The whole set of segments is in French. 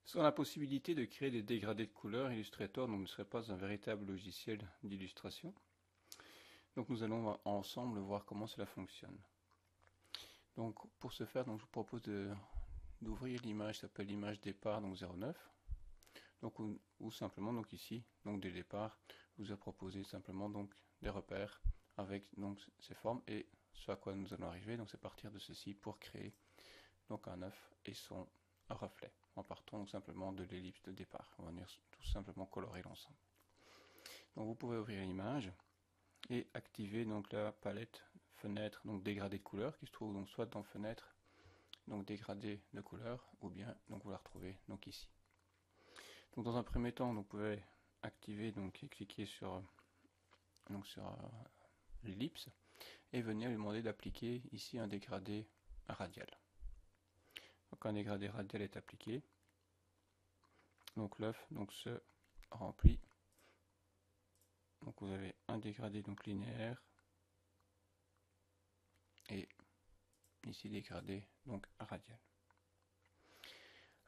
Sans la possibilité de créer des dégradés de couleurs, Illustrator ne serait pas un véritable logiciel d'illustration. Donc nous allons ensemble voir comment cela fonctionne. Donc pour ce faire, donc, je vous propose d'ouvrir l'image qui s'appelle l'image départ, donc 09. Donc, ou simplement donc ici, donc dès le départ, vous a proposé simplement donc des repères avec donc ces formes et ce à quoi nous allons arriver. Donc c'est partir de ceci pour créer donc un œuf et son reflet. En partant donc simplement de l'ellipse de départ. On va venir tout simplement colorer l'ensemble. Donc vous pouvez ouvrir l'image et activer donc la palette fenêtre donc dégradé de couleurs qui se trouve donc soit dans fenêtre donc dégradé de couleurs ou bien donc vous la retrouvez donc ici. Donc dans un premier temps donc, vous pouvez activer donc et cliquer sur l'ellipse et venir lui demander d'appliquer ici un dégradé radial. Donc un dégradé radial est appliqué. Donc l'œuf donc se remplit. Donc vous avez un dégradé donc linéaire et ici dégradé donc radial.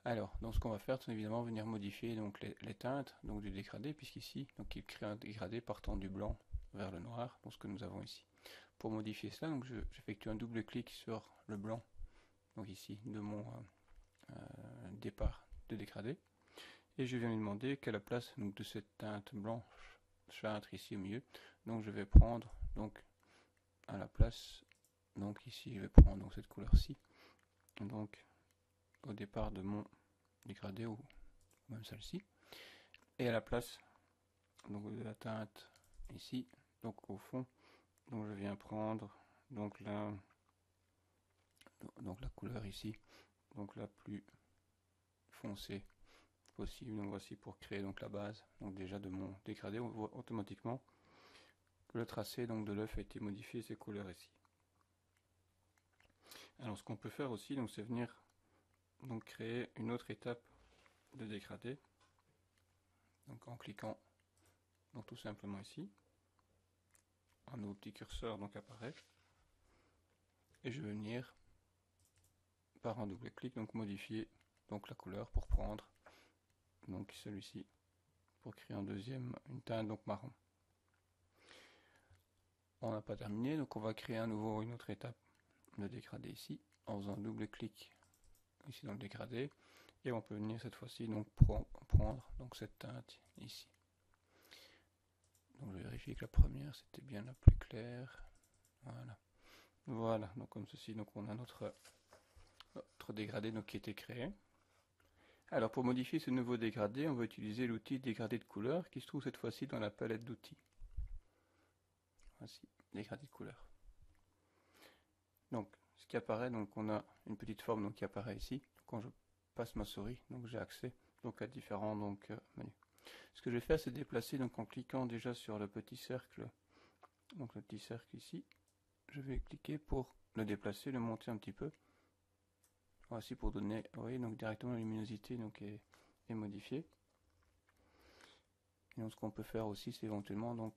Alors, donc ce qu'on va faire, c'est évidemment venir modifier donc les teintes donc du dégradé, puisqu'ici donc il crée un dégradé partant du blanc vers le noir, donc ce que nous avons ici. Pour modifier cela, donc j'effectue un double clic sur le blanc, donc ici de mon départ de dégradé, et je viens lui demander qu'à la place donc de cette teinte blanchâtre ici au milieu, donc je vais prendre donc à la place, donc ici je vais prendre donc cette couleur-ci, donc au départ de mon dégradé ou même celle-ci, et à la place donc de la teinte ici, donc au fond, donc je viens prendre donc la couleur ici, donc la plus foncée possible. Donc voici pour créer donc la base donc déjà de mon dégradé. On voit automatiquement que le tracé donc de l'œuf a été modifié, ces couleurs ici. Alors ce qu'on peut faire aussi donc c'est venir donc créer une autre étape de dégradé, donc en cliquant donc tout simplement ici, un nouveau petit curseur donc apparaît et je vais venir par un double clic donc modifier donc la couleur pour prendre donc celui-ci pour créer une teinte donc marron. On n'a pas terminé, donc on va créer à nouveau une autre étape de dégradé ici en faisant un double clic ici dans le dégradé et on peut venir cette fois-ci donc prendre donc cette teinte ici. Donc je vérifie que la première c'était bien la plus claire. Voilà, donc comme ceci, donc on a notre dégradé donc, qui a été créé. Alors pour modifier ce nouveau dégradé, on va utiliser l'outil dégradé de couleur qui se trouve cette fois-ci dans la palette d'outils. Voici, dégradé de couleur. Donc ce qui apparaît, donc on a une petite forme donc, qui apparaît ici. Quand je passe ma souris, donc j'ai accès donc, à différents menus. Ce que je vais faire, c'est déplacer donc en cliquant déjà sur le petit cercle, donc le petit cercle ici. Je vais cliquer pour le déplacer, le monter un petit peu. Voici pour donner, vous voyez, donc directement la luminosité donc est modifiée. Et donc ce qu'on peut faire aussi, c'est éventuellement donc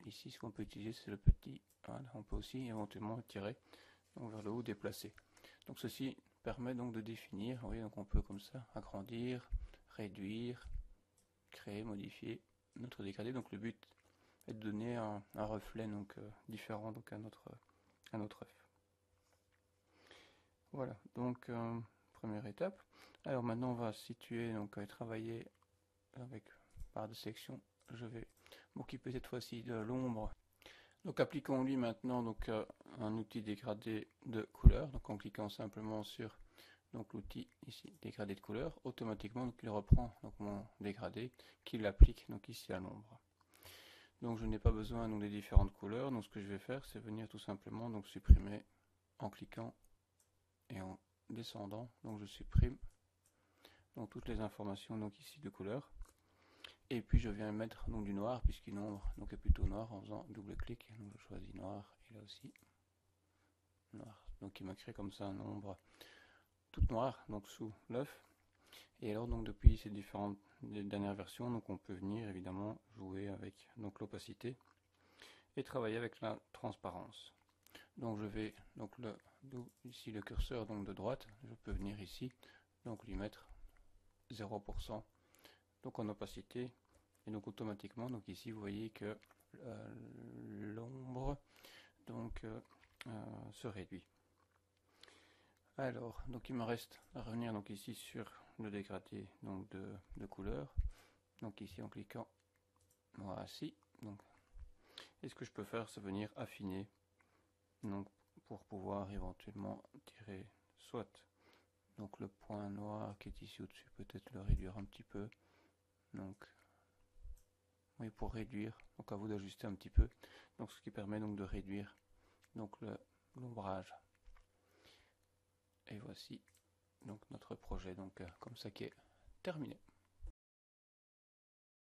ici ce qu'on peut utiliser, c'est le petit. Voilà, on peut aussi éventuellement tirer donc, vers le haut, déplacer. Donc ceci permet donc de définir. Vous voyez, donc on peut comme ça agrandir, réduire, créer, modifier notre dégradé. Donc le but est de donner un reflet donc différent donc à notre œuf. Voilà, donc première étape. Alors maintenant on va situer, donc travailler avec barre de sélection. Je vais m'occuper cette fois-ci de l'ombre. Donc appliquons lui maintenant donc un outil dégradé de couleur. Donc en cliquant simplement sur donc l'outil ici dégradé de couleur, automatiquement donc il reprend donc mon dégradé, qu'il l'applique donc ici à l'ombre. Donc je n'ai pas besoin donc des différentes couleurs. Donc ce que je vais faire, c'est venir tout simplement donc supprimer en cliquant et en descendant. Donc je supprime donc toutes les informations donc ici de couleur. Et puis je viens mettre donc du noir puisqu'une ombre donc est plutôt noire en faisant double clic. Donc je choisis noir et là aussi noir. Donc il m'a créé comme ça une ombre toute noire donc sous l'œuf. Et alors donc depuis ces différentes dernières versions, donc on peut venir évidemment jouer avec donc l'opacité et travailler avec la transparence. Donc je vais donc le d'où ici le curseur donc de droite, je peux venir ici, donc lui mettre 0%, donc en opacité, et donc automatiquement, donc ici vous voyez que l'ombre donc se réduit. Alors, donc il me reste à revenir donc ici sur le dégradé donc de couleur, donc ici en cliquant voici, donc et ce que je peux faire c'est venir affiner, donc pour pouvoir éventuellement tirer soit donc le point noir qui est ici au-dessus, peut-être le réduire un petit peu, donc oui, pour réduire, donc à vous d'ajuster un petit peu, donc ce qui permet donc de réduire donc l'ombrage. Et voici donc notre projet donc comme ça qui est terminé.